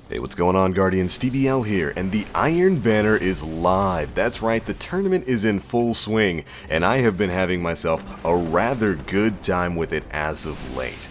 Hey, what's going on, Guardians? TBL here, and the Iron Banner is live. That's right, the tournament is in full swing, and I have been having myself a rather good time with it as of late.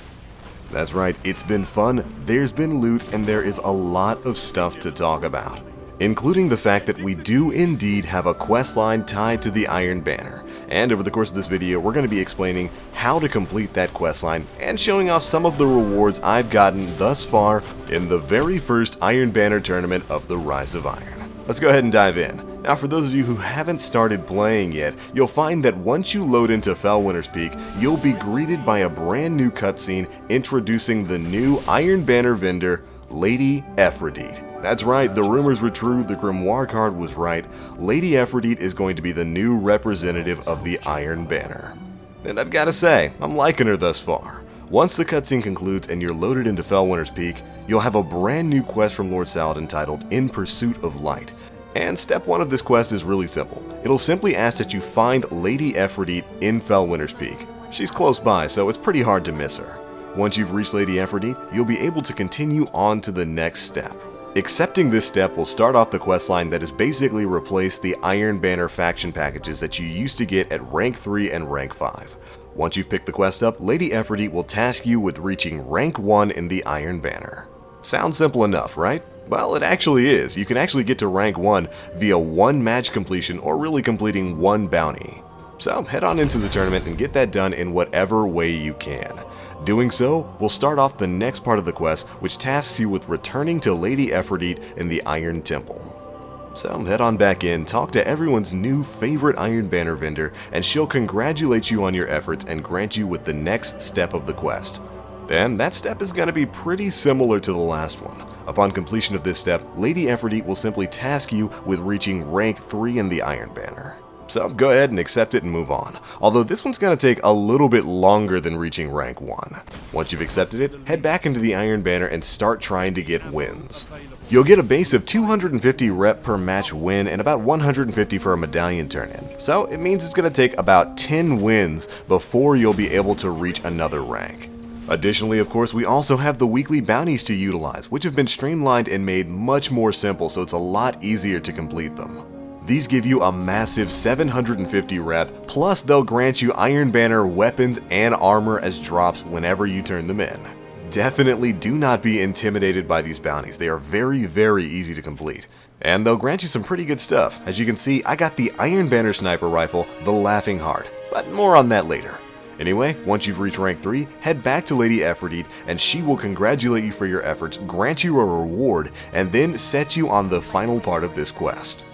That's right, it's been fun, there's been loot, and there is a lot of stuff to talk about, including the fact that we do indeed have a questline tied to the Iron Banner. And over the course of this video, we're going to be explaining how to complete that questline and showing off some of the rewards I've gotten thus far in the very first Iron Banner tournament of the Rise of Iron. Let's go ahead and dive in. Now, for those of you who haven't started playing yet, you'll find that once you load into Fellwinter's Peak, you'll be greeted by a brand new cutscene introducing the new Iron Banner vendor, Lady Efrideet. That's right, the rumors were true, the Grimoire card was right. Lady Efrideet is going to be the new representative of the Iron Banner. And I've got to say, I'm liking her thus far. Once the cutscene concludes and you're loaded into Fellwinter's Peak, you'll have a brand new quest from Lord Saladin titled In Pursuit of Light. And step 1 of this quest is really simple. It'll simply ask that you find Lady Efrideet in Fellwinter's Peak. She's close by, so it's pretty hard to miss her. Once you've reached Lady Efrideet, you'll be able to continue on to the next step. Accepting this step will start off the questline that has basically replaced the Iron Banner faction packages that you used to get at rank 3 and rank 5. Once you've picked the quest up, Lady Efrideet will task you with reaching rank 1 in the Iron Banner. Sounds simple enough, right? Well, it actually is. You can actually get to rank 1 via 1 match completion or really completing 1 bounty. So head on into the tournament and get that done in whatever way you can. Doing so will start off the next part of the quest, which tasks you with returning to Lady Efrideet in the Iron Temple. So head on back in, talk to everyone's new favorite Iron Banner vendor, and she'll congratulate you on your efforts and grant you with the next step of the quest. Then that step is going to be pretty similar to the last one. Upon completion of this step, Lady Efrideet will simply task you with reaching rank 3 in the Iron Banner. So go ahead and accept it and move on, although this one's going to take a little bit longer than reaching rank 1. Once you've accepted it, head back into the Iron Banner and start trying to get wins. You'll get a base of 250 rep per match win and about 150 for a medallion turn-in, so it means it's going to take about 10 wins before you'll be able to reach another rank. Additionally, of course, we also have the weekly bounties to utilize, which have been streamlined and made much more simple, so it's a lot easier to complete them. These give you a massive 750 rep, plus they'll grant you Iron Banner weapons and armor as drops whenever you turn them in. Definitely do not be intimidated by these bounties, they are very easy to complete. And they'll grant you some pretty good stuff. As you can see, I got the Iron Banner sniper rifle, the Laughing Heart, but more on that later. Anyway, once you've reached rank 3, head back to Lady Efrideet and she will congratulate you for your efforts, grant you a reward, and then set you on the final part of this quest.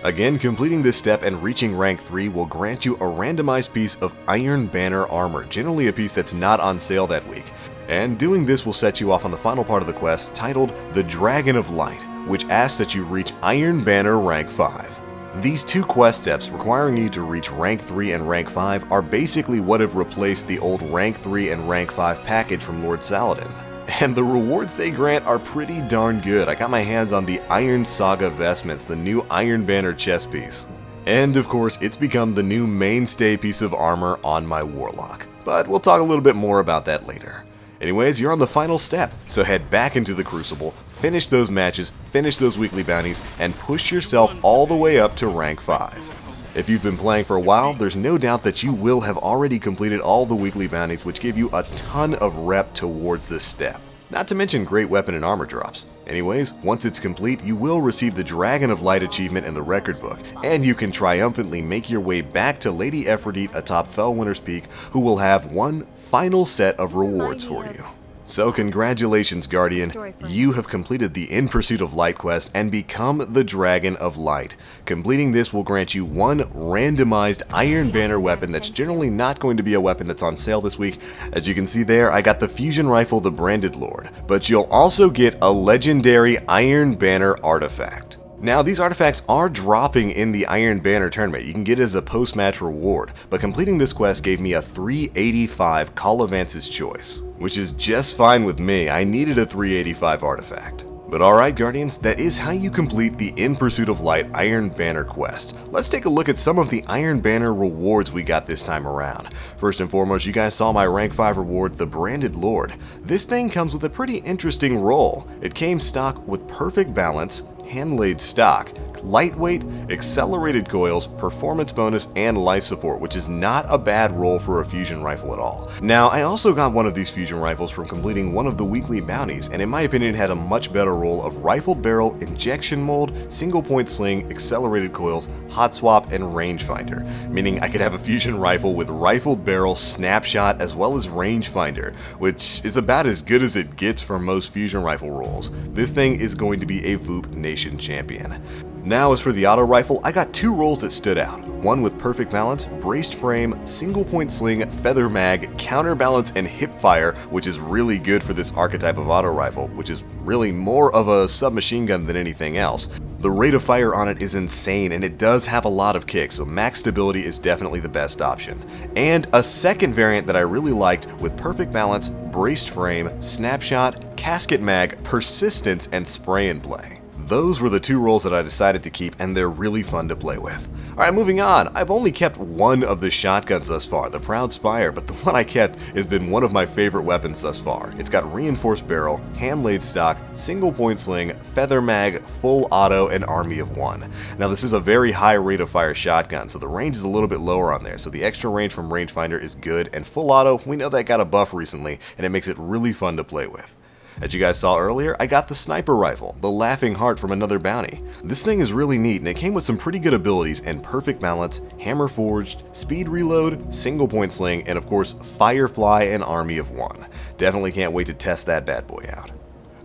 Again, completing this step and reaching rank 3 will grant you a randomized piece of Iron Banner armor, generally a piece that's not on sale that week. And doing this will set you off on the final part of the quest titled The Dragon of Light, which asks that you reach Iron Banner rank 5. These 2 quest steps requiring you to reach rank 3 and rank 5 are basically what have replaced the old rank 3 and rank 5 package from Lord Saladin. And the rewards they grant are pretty darn good. I got my hands on the Iron Saga vestments, the new Iron Banner chest piece. And of course, it's become the new mainstay piece of armor on my Warlock. But we'll talk a little bit more about that later. Anyways, you're on the final step, so head back into the Crucible, finish those matches, finish those weekly bounties, and push yourself all the way up to rank 5. If you've been playing for a while, there's no doubt that you will have already completed all the weekly bounties, which give you a ton of rep towards this step. Not to mention great weapon and armor drops. Anyways, once it's complete, you will receive the Dragon of Light achievement in the record book, and you can triumphantly make your way back to Lady Efrideet atop Fellwinter's Peak, who will have one final set of rewards for you. So congratulations, Guardian, you have completed the In Pursuit of Light quest and become the Dragon of Light. Completing this will grant you one randomized Iron Banner weapon that's generally not going to be a weapon that's on sale this week. As you can see there, I got the fusion rifle, the Branded Lord, but you'll also get a legendary Iron Banner artifact. Now, these artifacts are dropping in the Iron Banner tournament. You can get it as a post-match reward, but completing this quest gave me a 385 Call of Vance's Choice, which is just fine with me. I needed a 385 artifact. But alright Guardians, that is how you complete the In Pursuit of Light Iron Banner quest. Let's take a look at some of the Iron Banner rewards we got this time around. First and foremost, you guys saw my rank 5 reward, the Branded Lord. This thing comes with a pretty interesting roll. It came stock with perfect balance, hand-laid stock, lightweight, accelerated coils, performance bonus, and life support, which is not a bad roll for a fusion rifle at all. Now, I also got one of these fusion rifles from completing one of the weekly bounties, and in my opinion it had a much better roll of rifled barrel, injection mold, single point sling, accelerated coils, hot swap, and rangefinder, meaning I could have a fusion rifle with rifled barrel, snapshot, as well as rangefinder, which is about as good as it gets for most fusion rifle rolls. This thing is going to be a VOOP Nation champion. Now as for the auto rifle, I got 2 rolls that stood out. One with perfect balance, braced frame, single point sling, feather mag, counterbalance, and hip fire, which is really good for this archetype of auto rifle, which is really more of a submachine gun than anything else. The rate of fire on it is insane, and it does have a lot of kick, so max stability is definitely the best option. And a second variant that I really liked with perfect balance, braced frame, snapshot, casket mag, persistence, and spray and play. Those were the 2 rolls that I decided to keep, and they're really fun to play with. Alright, moving on. I've only kept one of the shotguns thus far, the Proud Spire, but the one I kept has been one of my favorite weapons thus far. It's got reinforced barrel, hand-laid stock, single point sling, feather mag, full auto, and army of 1. Now this is a very high rate of fire shotgun, so the range is a little bit lower on there, so the extra range from rangefinder is good, and full auto, we know that got a buff recently, and it makes it really fun to play with. As you guys saw earlier, I got the sniper rifle, the Laughing Heart from another bounty. This thing is really neat, and it came with some pretty good abilities and perfect balance, hammer forged, speed reload, single point sling, and of course Firefly and army of 1. Definitely can't wait to test that bad boy out.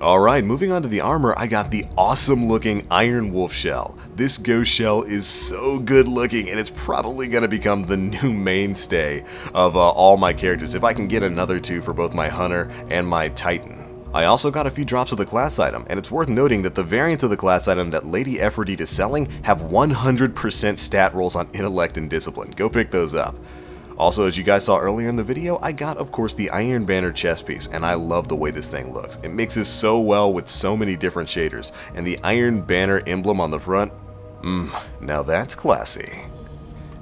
Alright, moving on to the armor, I got the awesome looking Iron Wolf shell. This ghost shell is so good looking, and it's probably going to become the new mainstay of all my characters if I can get another 2 for both my Hunter and my Titan. I also got a few drops of the class item, and it's worth noting that the variants of the class item that Lady Efrideet is selling have 100% stat rolls on intellect and discipline. Go pick those up. Also, as you guys saw earlier in the video, I got, of course, the Iron Banner chest piece, and I love the way this thing looks. It mixes so well with so many different shaders, and the Iron Banner emblem on the front, now that's classy.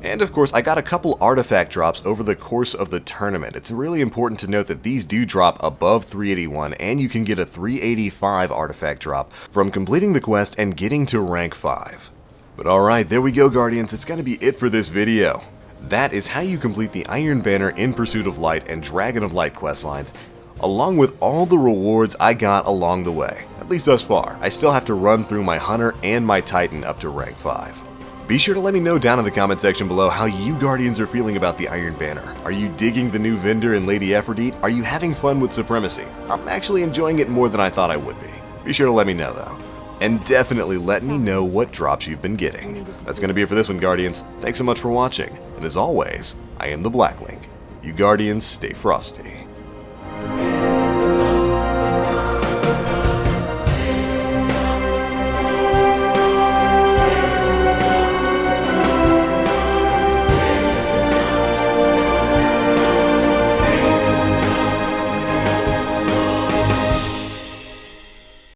And of course, I got a couple artifact drops over the course of the tournament. It's really important to note that these do drop above 381, and you can get a 385 artifact drop from completing the quest and getting to rank 5. But alright, there we go Guardians, it's gonna be it for this video. That is how you complete the Iron Banner In Pursuit of Light and Dragon of Light questlines, along with all the rewards I got along the way. At least thus far. I still have to run through my Hunter and my Titan up to rank 5. Be sure to let me know down in the comment section below how you Guardians are feeling about the Iron Banner. Are you digging the new vendor and Lady Efrideet? Are you having fun with Supremacy? I'm actually enjoying it more than I thought I would be. Be sure to let me know though. And definitely let me know what drops you've been getting. That's going to be it for this one, Guardians. Thanks so much for watching, and as always, I am TheBlackLink. You Guardians, stay frosty.